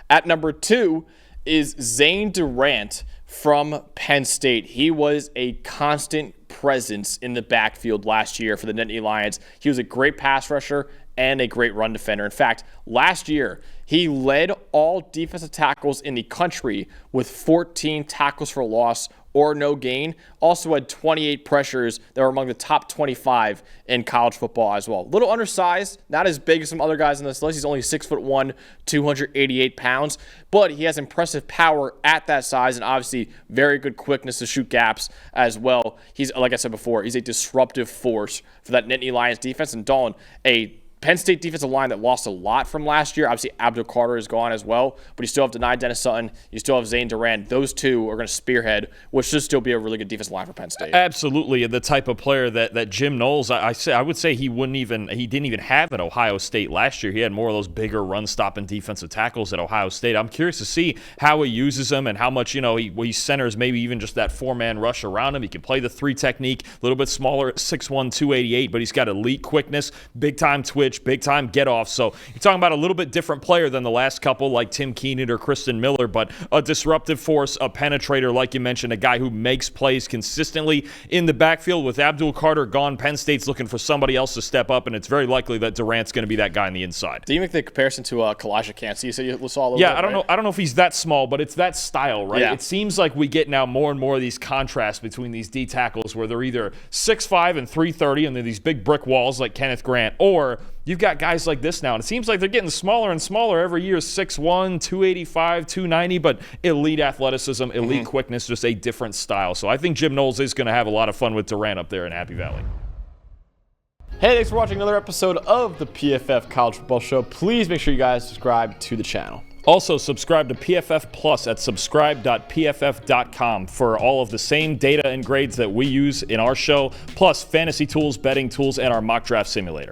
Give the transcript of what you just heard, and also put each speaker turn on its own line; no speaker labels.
At number 2 is Zane Durant from Penn State. He was a constant presence in the backfield last year for the Nittany Lions. He was a great pass rusher and a great run defender. In fact, last year, he led all defensive tackles in the country with 14 tackles for loss or no gain. Also had 28 pressures that were among the top 25 in college football as well. A little undersized, not as big as some other guys on this list. He's only 6'1", 288 pounds, but he has impressive power at that size and obviously very good quickness to shoot gaps as well. He's, like I said before, he's a disruptive force for that Nittany Lions defense. And Dalton, a Penn State defensive line that lost a lot from last year. Obviously, Abdul Carter is gone as well, but you still have denied Dennis Sutton. You still have Zane Durant. Those two are going to spearhead, which should still be a really good defensive line for Penn State.
Absolutely, and the type of player that Jim Knowles, I would say he didn't even have at Ohio State last year. He had more of those bigger run-stopping defensive tackles at Ohio State. I'm curious to see how he uses them and how much he centers maybe even just that four-man rush around him. He can play the 3 technique, a little bit smaller at 6'1", 288, but he's got elite quickness, big-time twitch, big-time get-off. So you're talking about a little bit different player than the last couple like Tim Keenan or Kristen Miller, but a disruptive force, a penetrator, like you mentioned, a guy who makes plays consistently in the backfield. With Abdul Carter gone, Penn State's looking for somebody else to step up, and it's very likely that Durant's going to be that guy on the inside.
Do you make the comparison to Kalijah Kancey? You said you saw a little
bit,
I
don't know. I don't know if he's that small, but it's that style, right? Yeah. It seems like we get now more and more of these contrasts between these D tackles where they're either 6'5" and 330, and they're these big brick walls like Kenneth Grant, or you've got guys like this now, and it seems like they're getting smaller and smaller every year, 6'1", 285, 290, but elite athleticism, elite quickness, just a different style. So I think Jim Knowles is going to have a lot of fun with Durant up there in Happy Valley.
Hey, thanks for watching another episode of the PFF College Football Show. Please make sure you guys subscribe to the channel.
Also, subscribe to PFF Plus at subscribe.pff.com for all of the same data and grades that we use in our show, plus fantasy tools, betting tools, and our mock draft simulator.